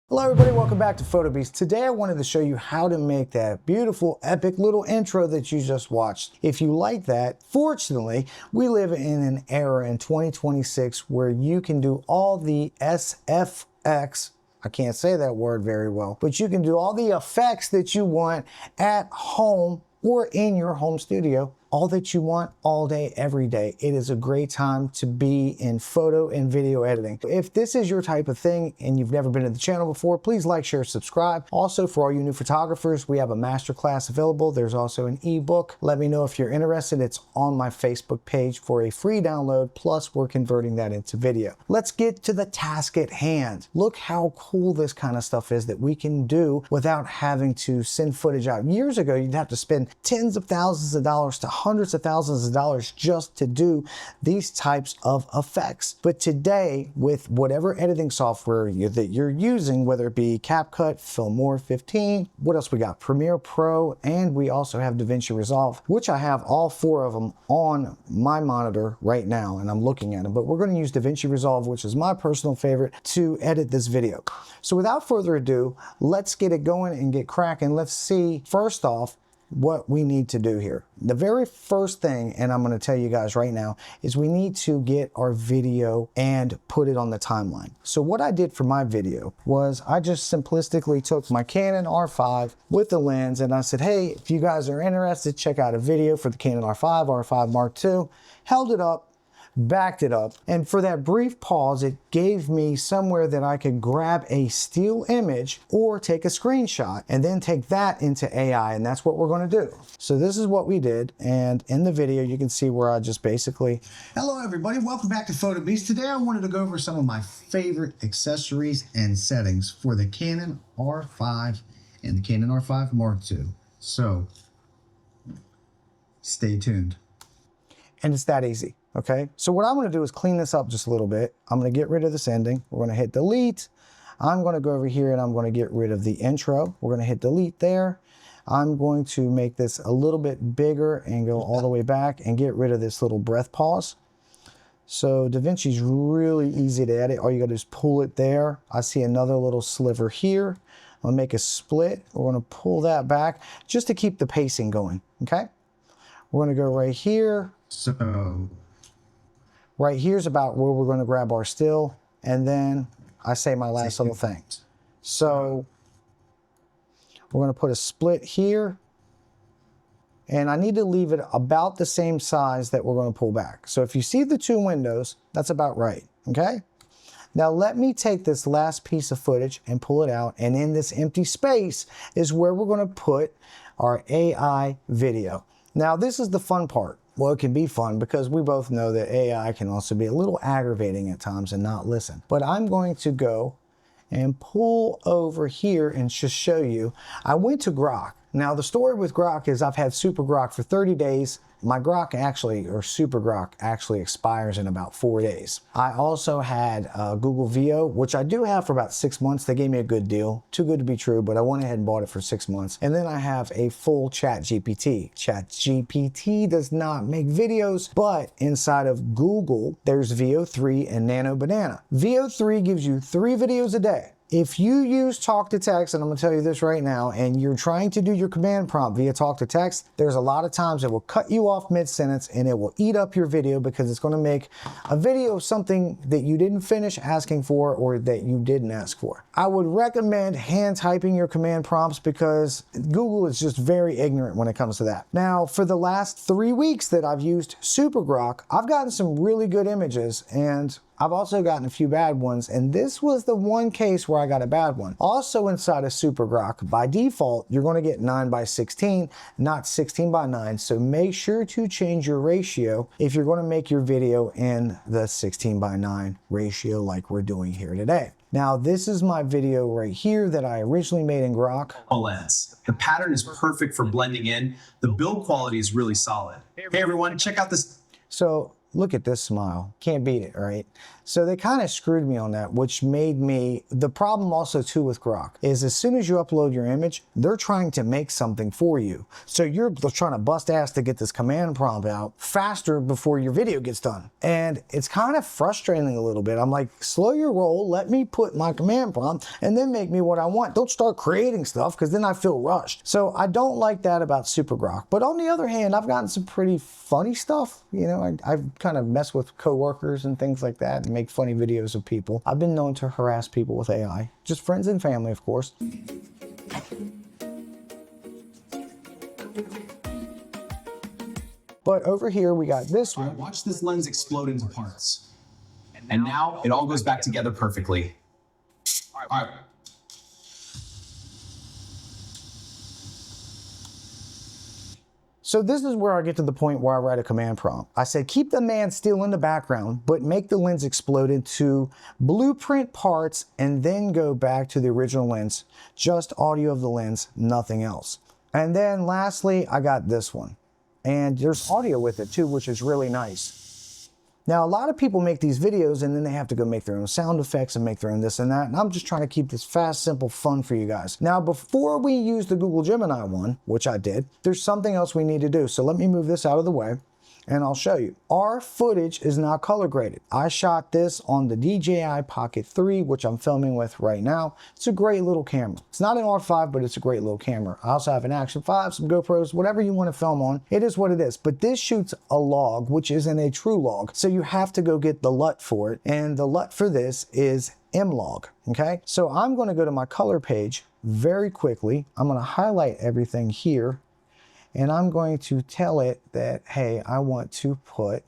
Hello everybody, welcome back to PhotoBeast. Today I wanted to show you how to make that beautiful, epic little intro that you just watched. If you like that, fortunately, we live in an era in 2026 where you can do all the SFX, I can't say that word very well, but you can do all the effects that you want at home or in your home studio, all that you want, all day, every day. It is a great time to be in photo and video editing. If this is your type of thing and you've never been to the channel before, please like, share, subscribe. Also, for all you new photographers, we have a masterclass available. There's also an ebook. Let me know if you're interested. It's on my Facebook page for a free download, plus we're converting that into video. Let's get to the task at hand. Look how cool this kind of stuff is that we can do without having to send footage out. Years ago, you'd have to spend tens of thousands of dollars to hundreds of thousands of dollars just to do these types of effects. But today, with whatever editing software that you're using, whether it be CapCut, Filmora 15, what else we got? Premiere Pro, and we also have Davinci Resolve, which I have all four of them on my monitor right now, and I'm looking at them. But we're going to use Davinci Resolve, which is my personal favorite, to edit this video. So without further ado, let's get it going and get cracking. Let's see, first off, what we need to do here. The very first thing, and I'm going to tell you guys right now, is we need to get our video and put it on the timeline. So what I did for my video was I just simplistically took my Canon R5 with the lens and I said, hey, if you guys are interested, check out a video for the Canon R5, R5 Mark II, held it up, backed it up, and for that brief pause, it gave me somewhere that I could grab a still image or take a screenshot and then take that into AI, and that's what we're going to do. So this is what we did, and in the video you can see where I just basically... Hello everybody, welcome back to PhotoBeast. Today I wanted to go over some of my favorite accessories and settings for the Canon R5 and the Canon R5 Mark II. So stay tuned. And it's that easy. Okay, so what I'm going to do is clean this up just a little bit. I'm going to get rid of this ending. We're going to hit delete. I'm going to go over here and I'm going to get rid of the intro. We're going to hit delete there. I'm going to make this a little bit bigger and go all the way back and get rid of this little breath pause. So Davinci's really easy to edit. All you got to do is pull it there. I see another little sliver here. I'm going to make a split. We're going to pull that back just to keep the pacing going. Okay, we're going to go right here. So right here's about where we're going to grab our still, and then I say my last little thing. So we're going to put a split here, and I need to leave it about the same size that we're going to pull back. So if you see the two windows, that's about right, okay? Now let me take this last piece of footage and pull it out, and in this empty space is where we're going to put our AI video. Now this is the fun part. Well, it can be fun because we both know that AI can also be a little aggravating at times and not listen. But I'm going to go and pull over here and just show you. I went to Grok. Now the story with Grok is I've had Super Grok for 30 days. My Grok actually, or Super Grok actually expires in about 4 days. I also had Google VO, which I do have for about 6 months. They gave me a good deal. Too good to be true, but I went ahead and bought it for 6 months. And then I have a full ChatGPT. ChatGPT does not make videos, but inside of Google, there's VO3 and Nano Banana. VO3 gives you 3 videos a day. If you use talk to text, and I'm going to tell you this right now, and you're trying to do your command prompt via talk to text, there's a lot of times it will cut you off mid-sentence and it will eat up your video because it's going to make a video of something that you didn't finish asking for or that you didn't ask for. I would recommend hand typing your command prompts because Google is just very ignorant when it comes to that. Now, for the last 3 weeks that I've used Super Grok, I've gotten some really good images, and I've also gotten a few bad ones, and this was the one case where I got a bad one. Also inside of Super Grok, by default, you're going to get 9:16, not 16:9, so make sure to change your ratio if you're going to make your video in the 16:9 ratio like we're doing here today. Now, this is my video right here that I originally made in Grok. Lens. The pattern is perfect for blending in. The build quality is really solid. Hey everyone, check out this. So look at this smile. Can't beat it, right? So they kind of screwed me on that, which made me, the problem also too with Grok is as soon as you upload your image, they're trying to make something for you. So you're trying to bust ass to get this command prompt out faster before your video gets done. And it's kind of frustrating a little bit. I'm like, slow your roll, let me put my command prompt and then make me what I want. Don't start creating stuff because then I feel rushed. So I don't like that about Super Grok. But on the other hand, I've gotten some pretty funny stuff. You know, I've kind of messed with coworkers and things like that and make funny videos of people. I've been known to harass people with AI, just friends and family, of course. But over here, we got this one. Watch this lens explode into parts. And now it all goes back together perfectly. All right. So this is where I get to the point where I write a command prompt. I say, keep the man still in the background, but make the lens explode into blueprint parts and then go back to the original lens, just audio of the lens, nothing else. And then lastly, I got this one. And there's audio with it too, which is really nice. Now, a lot of people make these videos and then they have to go make their own sound effects and make their own this and that. And I'm just trying to keep this fast, simple, fun for you guys. Now, before we use the Google Gemini one, which I did, there's something else we need to do. So let me move this out of the way and I'll show you. Our footage is now color graded. I shot this on the DJI Pocket 3, which I'm filming with right now. It's a great little camera. It's not an R5, but it's a great little camera. I also have an Action 5, some GoPros, whatever you want to film on. It is what it is. But this shoots a log, which isn't a true log. So you have to go get the LUT for it. And the LUT for this is mlog, okay? So I'm going to go to my color page very quickly. I'm going to highlight everything here. And I'm going to tell it that, hey, I want to put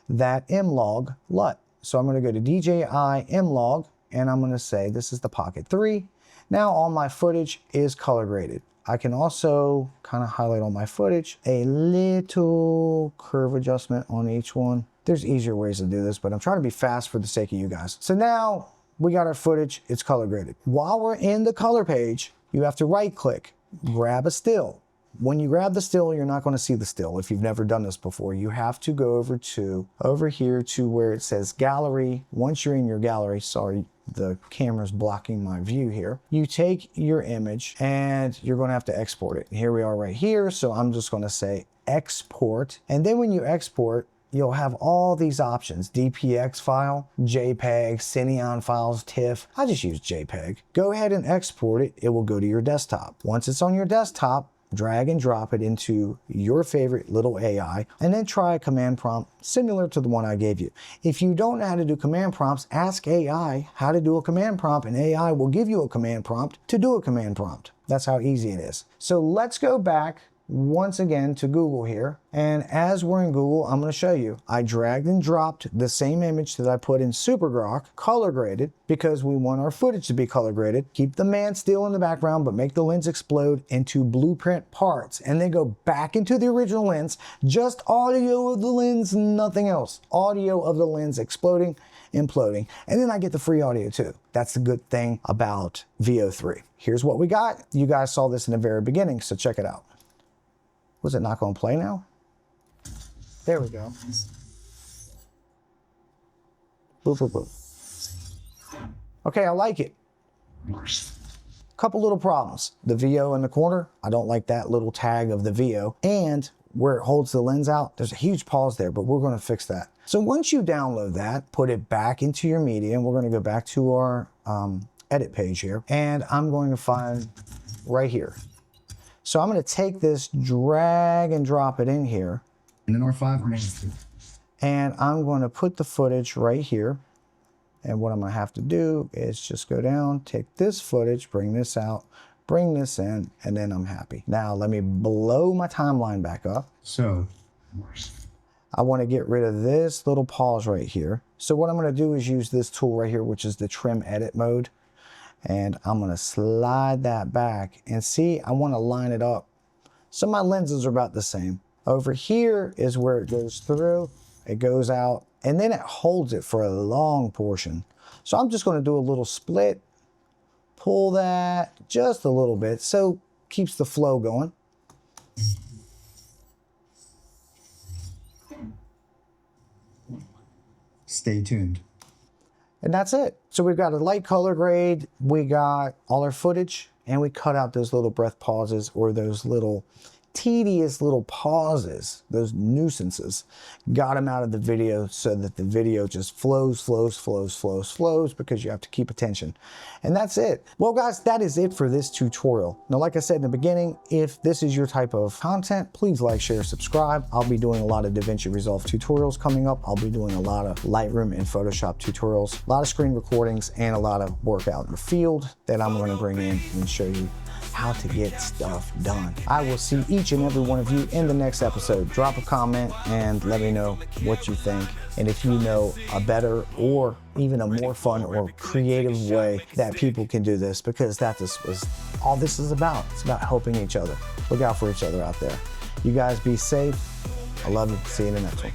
that mlog LUT. So I'm going to go to DJI mlog and I'm going to say this is the Pocket 3. Now all my footage is color graded. I can also kind of highlight all my footage, a little curve adjustment on each one. There's easier ways to do this, but I'm trying to be fast for the sake of you guys. So now we got our footage, it's color graded. While we're in the color page, you have to right click, grab a still. When you grab the still, you're not going to see the still if you've never done this before. You have to go over here to where it says gallery. Once you're in your gallery, sorry, the camera's blocking my view here. You take your image and you're going to have to export it. Here we are right here. So I'm just going to say export. And then when you export, you'll have all these options, DPX file, JPEG, Cineon files, TIFF. I just use JPEG. Go ahead and export it. It will go to your desktop. Once it's on your desktop, drag and drop it into your favorite little AI, and then try a command prompt similar to the one I gave you. If you don't know how to do command prompts, ask AI how to do a command prompt, and AI will give you a command prompt to do a command prompt. That's how easy it is. So let's go back once again to Google here. And as we're in Google, I'm going to show you. I dragged and dropped the same image that I put in Super Grok, color graded, because we want our footage to be color graded. Keep the man still in the background, but make the lens explode into blueprint parts and then go back into the original lens, just audio of the lens, nothing else. Audio of the lens exploding, imploding. And then I get the free audio too. That's the good thing about VO3. Here's what we got. You guys saw this in the very beginning, so check it out. Was it not going to play now? There we go. Boop, boop, boop. Okay, I like it. Couple little problems. The VO in the corner, I don't like that little tag of the VO. And where it holds the lens out, there's a huge pause there, but we're going to fix that. So once you download that, put it back into your media, and we're going to go back to our edit page here. And I'm going to find right here. So I'm going to take this, drag and drop it in here. And an R5. And I'm going to put the footage right here. And what I'm going to have to do is just go down, take this footage, bring this out, bring this in, and then I'm happy. Now let me blow my timeline back up. So I want to get rid of this little pause right here. So what I'm going to do is use this tool right here, which is the trim edit mode. And I'm going to slide that back and see, I want to line it up. So my lenses are about the same. Over here is where it goes through, it goes out, and then it holds it for a long portion. So I'm just going to do a little split, pull that just a little bit, so keeps the flow going. Stay tuned. And that's it. So we've got a light color grade, we got all our footage, and we cut out those little breath pauses or those little tedious little pauses, those nuisances. Got them out of the video so that the video just flows because you have to keep attention. And that's it. Well guys, that is it for this tutorial. Now, like I said in the beginning, if this is your type of content, please like, share, subscribe. I'll be doing a lot of Davinci Resolve tutorials coming up. I'll be doing a lot of Lightroom and Photoshop tutorials, a lot of screen recordings, and a lot of work out in the field that I'm going to bring in and show you how to get stuff done. I will see each and every one of you in the next episode. Drop a comment and let me know what you think. And if you know a better or even a more fun or creative way that people can do this, because that was all this is about. It's about helping each other. Look out for each other out there. You guys be safe. I love you. See you in the next one.